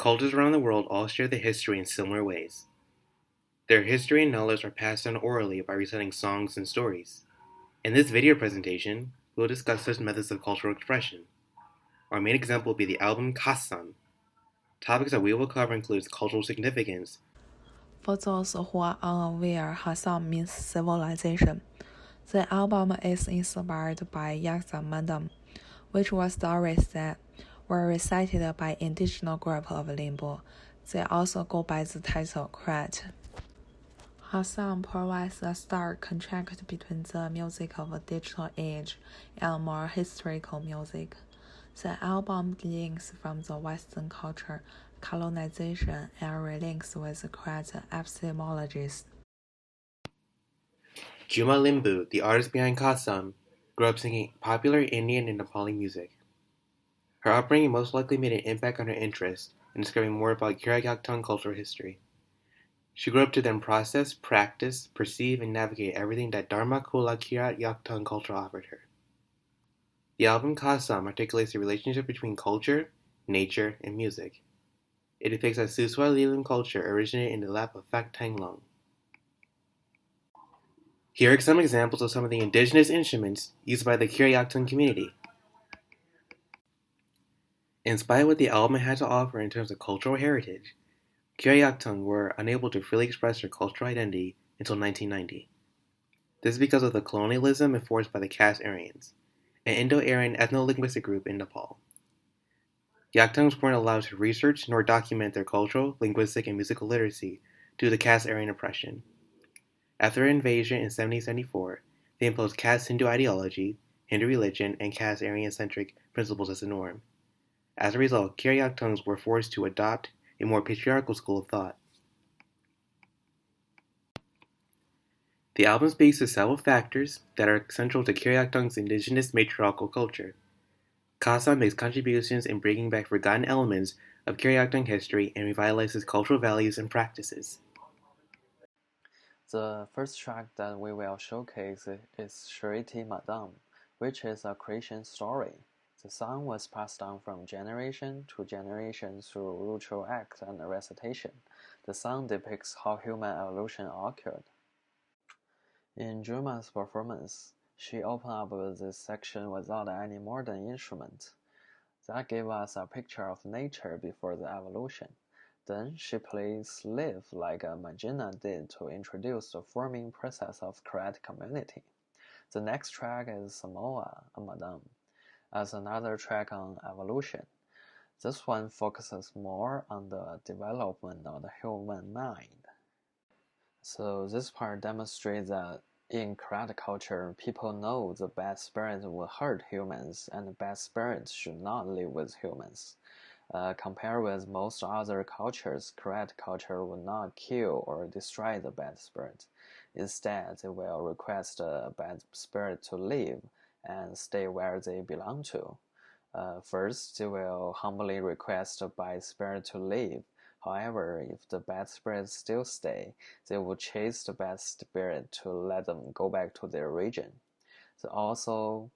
Cultures around the world all share their history in similar ways. Their history and knowledge are passed down orally by reciting songs and stories. In this video presentation, we will discuss such methods of cultural expression. Our main example will be the album Kassan. Topics that we will cover include cultural significance. For those who are unaware, Hassan means civilization. The album is inspired by Yaxamandam, which were stories that were recited by indigenous group of Limbo. They also go by the title Krat. Hassan provides a stark contrast between the music of a digital age and more historical music. The album links from the Western culture, colonization, and relinks with Krat epistemologies. Juma Limbu, the artist behind Kasam, grew up singing popular Indian and Nepali music. Her upbringing most likely made an impact on her interest in discovering more about Kiryat cultural history. She grew up to then process, practice, perceive, and navigate everything that Dharma Kula Kiryat culture offered her. The album Kasam articulates the relationship between culture, nature, and music. It depicts that Suswa Lilim culture originated in the lap of Phak Tanglong. Here are some examples of some of the indigenous instruments used by the Kiryat community. In spite of what the album had to offer in terms of cultural heritage, Kiryat were unable to freely express their cultural identity until 1990. This is because of the colonialism enforced by the caste Aryans, an Indo-Aryan ethno-linguistic group in Nepal. Yaktangs weren't allowed to research nor document their cultural, linguistic, and musical literacy due to caste Aryan oppression. After their invasion in 1774, they imposed caste Hindu ideology, Hindu religion, and caste Aryan-centric principles as the norm. As a result, Kiryat were forced to adopt a more patriarchal school of thought. The album speaks to several factors that are central to Kiryat indigenous matriarchal culture. Kasa makes contributions in bringing back forgotten elements of Kiryat history and revitalizes cultural values and practices. The first track that we will showcase is Shriti Madam, which is a creation story. The song was passed down from generation to generation through ritual acts and recitation. The song depicts how human evolution occurred. In Juma's performance, she opened up this section without any modern instrument. That gave us a picture of nature before the evolution. Then she plays Live like Magina did to introduce the forming process of Krat community. The next track is Samoa, Madam, as another track on evolution. This one focuses more on the development of the human mind. So this part demonstrates that in Krat culture, people know the bad spirits will hurt humans and the bad spirits should not live with humans. Compared with most other cultures, Krat culture will not kill or destroy the bad spirit. Instead, they will request the bad spirit to live and stay where they belong to. First, they will humbly request the bad spirit to leave. However, if the bad spirits still stay, they will chase the bad spirit to let them go back to their region. That also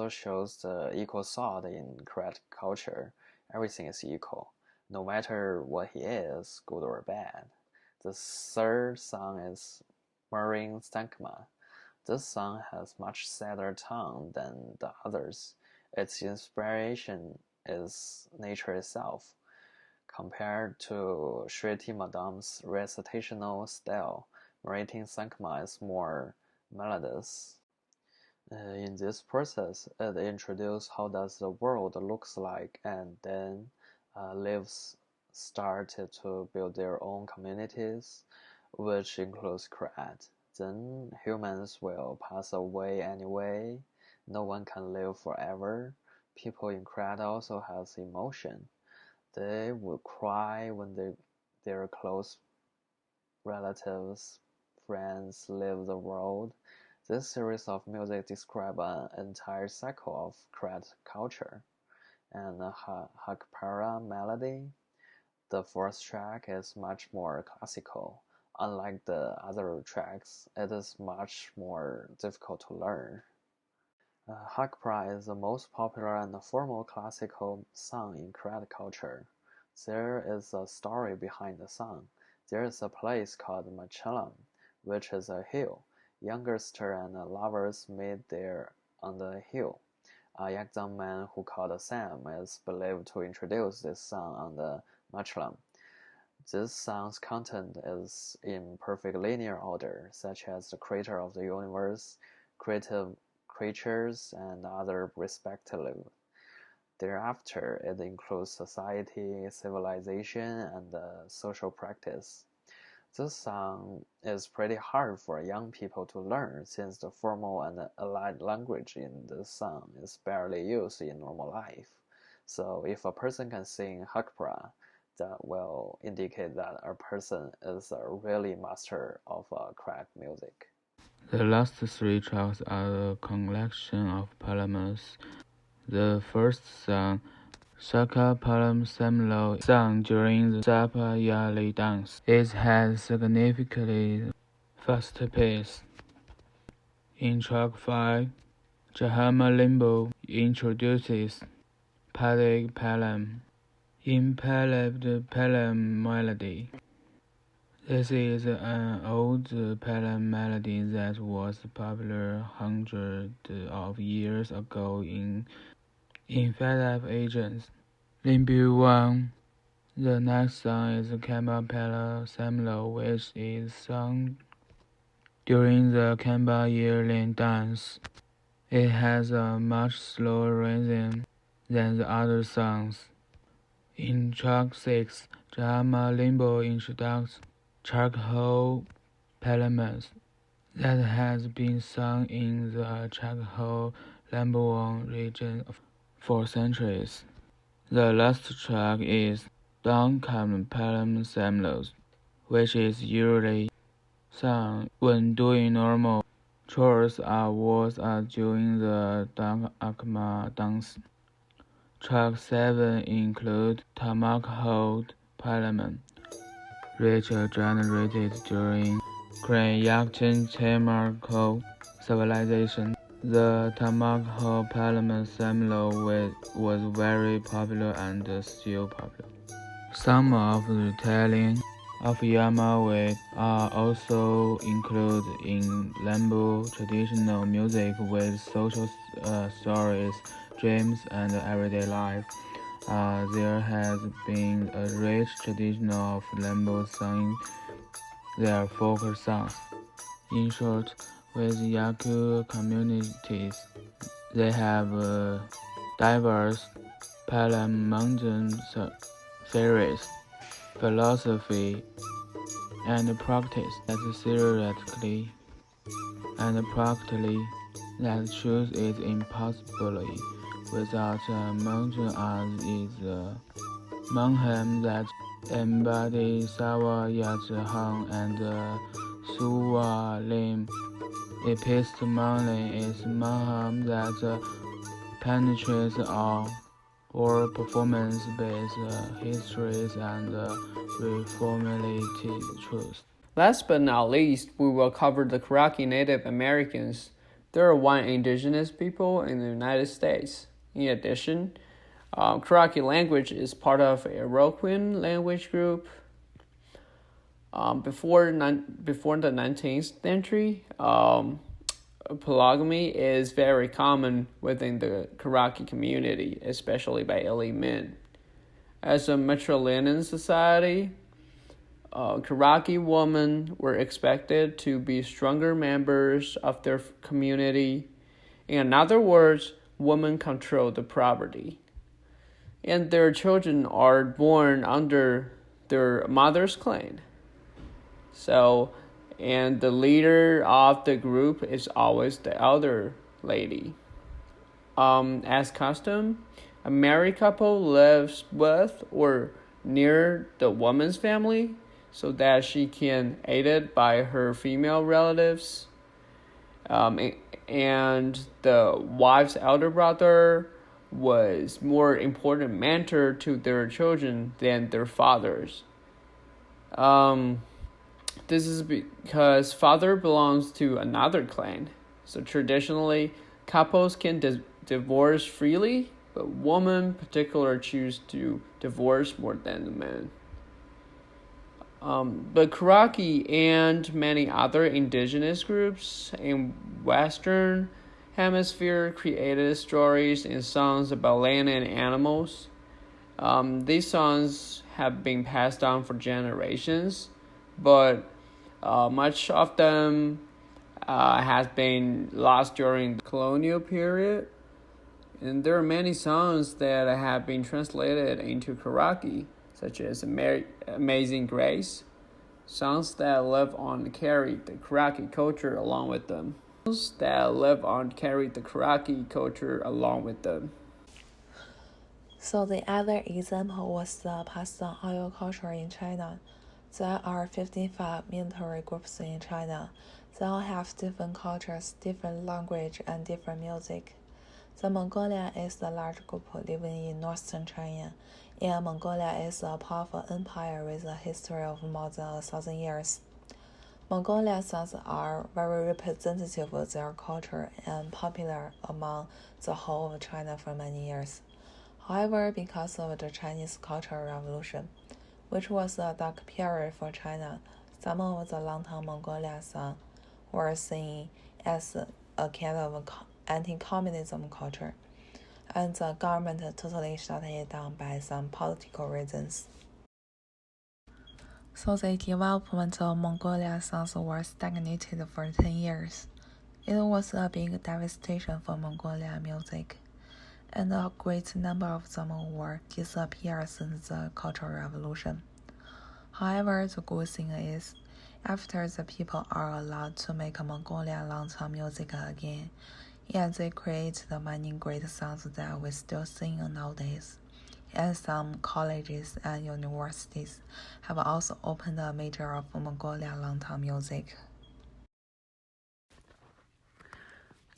shows the equal thought in Krat culture. Everything is equal, no matter what he is, good or bad. The third song is Marine Sankma. This song has much sadder tone than the others. Its inspiration is nature itself. Compared to Shriti Madam's recitational style, Marine Sankma is more melodious. In this process, it introduces how does the world looks like, and then lives started to build their own communities, which includes Krat. Then humans will pass away anyway. No one can live forever. People in Krat also has emotion. They will cry when their close relatives, friends leave the world. This series of music describes an entire cycle of Krat culture. And Hakpara melody, the fourth track is much more classical. Unlike the other tracks, it is much more difficult to learn. Hakpra is the most popular and formal classical song in Krat culture. There is a story behind the song. There is a place called Machalam, which is a hill. Youngster and lovers meet there on the hill. A young man who called Sam is believed to introduce this song on the Machalam. This song's content is in perfect linear order, such as the creator of the universe, creative creatures, and other respectively. Thereafter, it includes society, civilization, and social practice. This song is pretty hard for young people to learn since the formal and allied language in this song is barely used in normal life. So if a person can sing Hakpra, that will indicate that a person is a really master of crack music. The last three tracks are a collection of poems. The first song, Shaka Palam Samlo, sung during the Sapa Yali dance. It has significantly faster pace. In track 5, Jahama Limbo introduces Padik Palam in Palab Palam melody. This is an old Palam melody that was popular hundreds of years ago in Fed agents. Limbu 1. The next song is Kamba Pala Samlo, which is sung during the Kamba yearling dance. It has a much slower rhythm than the other songs. In track 6, Jahama Limbo introduces charcoal parliaments that has been sung in the charcoal Lamboan region for centuries. The last track is Down Come Palam Samlos, which is usually sung when doing normal chores or was during the Down Akma dance. Track 7 includes Tamak Hold Parliament, which generated during Krayakchin Chamarko civilization. The Tamak Parliament Samlo was very popular and still popular. Some of the telling of Yamawe are also included in Lambu traditional music with social stories, dreams, and everyday life. There has been a rich tradition of Lambu singing their folk songs. In short, with Yaku communities, they have diverse Palamongan theories, philosophy, and practice that theoretically and practically that truth is impossible without a mountain as is a Manham that embodies Sawa Yatahang and Suwa Lim. Epistemology is Manham that penetrates all performance-based histories and reformulated truths. Last but not least, we will cover the Karachi Native Americans. There are one indigenous people in the United States. In addition, Karachi language is part of a Iroquoian language group. Before the 19th century, polygamy is very common within the Karachi community, especially by elite men. As a matrilineal society, Karachi women were expected to be stronger members of their community. In other words, women control the property. And their children are born under their mother's clan. And the leader of the group is always the elder lady. As custom, a married couple lives with or near the woman's family so that she can aided by her female relatives. And the wife's elder brother was more important mentor to their children than their fathers. This is because father belongs to another clan. So traditionally, couples can divorce freely but women particularly choose to divorce more than the men. But Karaki and many other indigenous groups in Western Hemisphere created stories and songs about land and animals. These songs have been passed down for generations, but much of them has been lost during the colonial period. And there are many songs that have been translated into Karaki, such as Amazing Grace. Songs that live on carry the Karaki culture along with them. Songs that live on carry the Karaki culture along with them. So the other example was the Pashtun oil culture in China. There are 55 military groups in China. They all have different cultures, different language, and different music. The Mongolian is a large group living in northern China, and Mongolia is a powerful empire with a history of more than 1,000 years. Mongolian songs are very representative of their culture and popular among the whole of China for many years. However, because of the Chinese Cultural Revolution, which was a dark period for China, some of the long-term Mongolian songs were seen as a kind of anti-communism culture, and the government totally shut it down by some political reasons. So the development of Mongolian songs was stagnated for 10 years. It was a big devastation for Mongolian music, and a great number of them were disappeared since the Cultural Revolution. However, the good thing is, after the people are allowed to make Mongolian long-term music again, and they create the many great songs that we still sing nowadays. And some colleges and universities have also opened a major of Mongolian long-term music.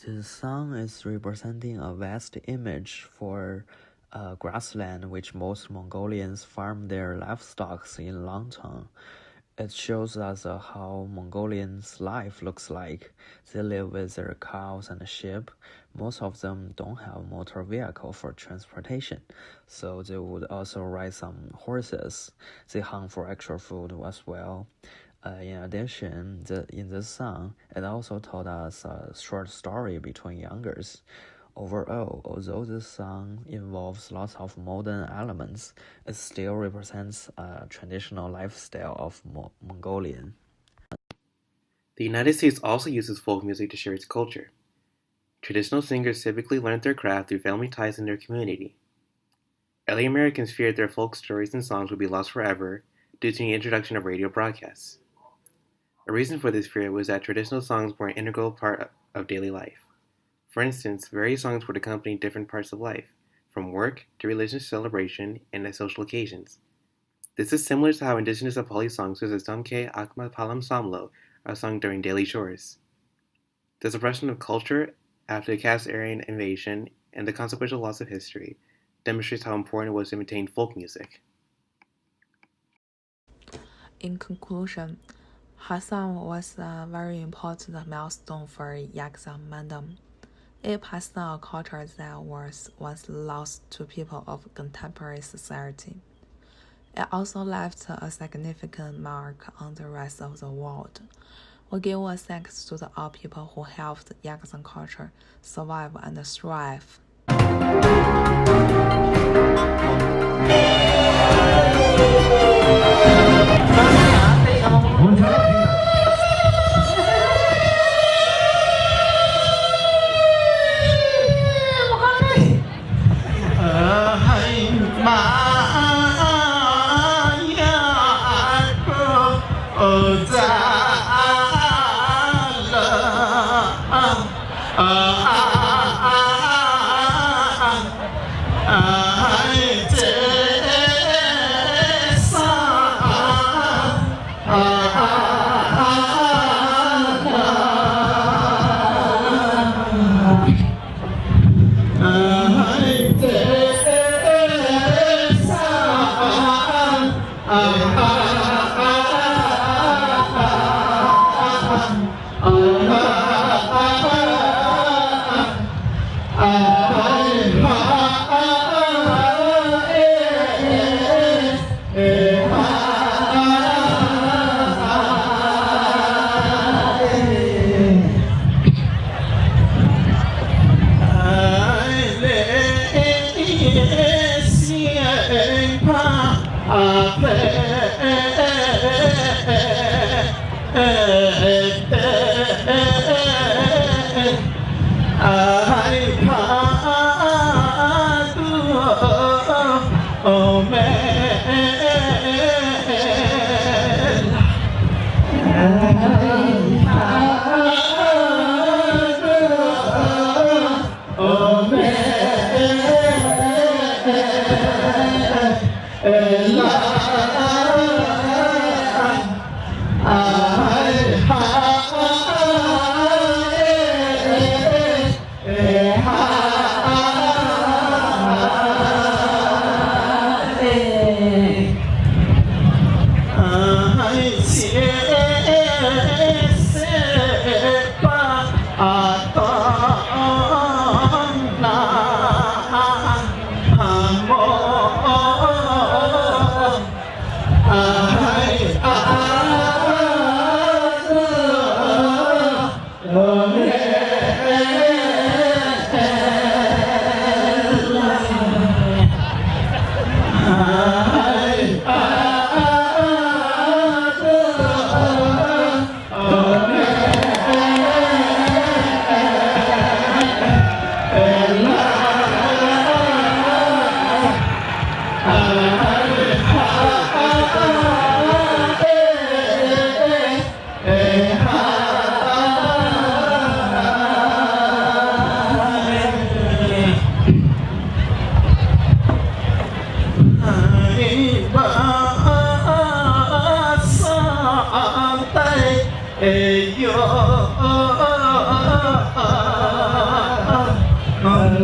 This song is representing a vast image for grassland which most Mongolians farm their livestock in long-term. It shows us how Mongolians' life looks like. They live with their cows and sheep. Most of them don't have motor vehicle for transportation, so they would also ride some horses. They hunt for extra food as well. In addition, in this song, it also told us a short story between youngers. Overall, although this song involves lots of modern elements, it still represents a traditional lifestyle of Mongolian. The United States also uses folk music to share its culture. Traditional singers typically learned their craft through family ties in their community. Early Americans feared their folk stories and songs would be lost forever due to the introduction of radio broadcasts. A reason for this fear was that traditional songs were an integral part of daily life. For instance, various songs would accompany different parts of life, from work to religious celebration and social occasions. This is similar to how indigenous Nepali songs such as Damke Akma Palam Samlo are sung during daily chores. The suppression of culture after the Cass-Aryan invasion and the consequential loss of history demonstrates how important it was to maintain folk music. In conclusion, Hassan was a very important milestone for Yaksan Mandam. It passed on a culture that was once lost to people of contemporary society. It also left a significant mark on the rest of the world. We give our thanks to all people who helped Yaksan culture survive and thrive.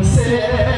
Say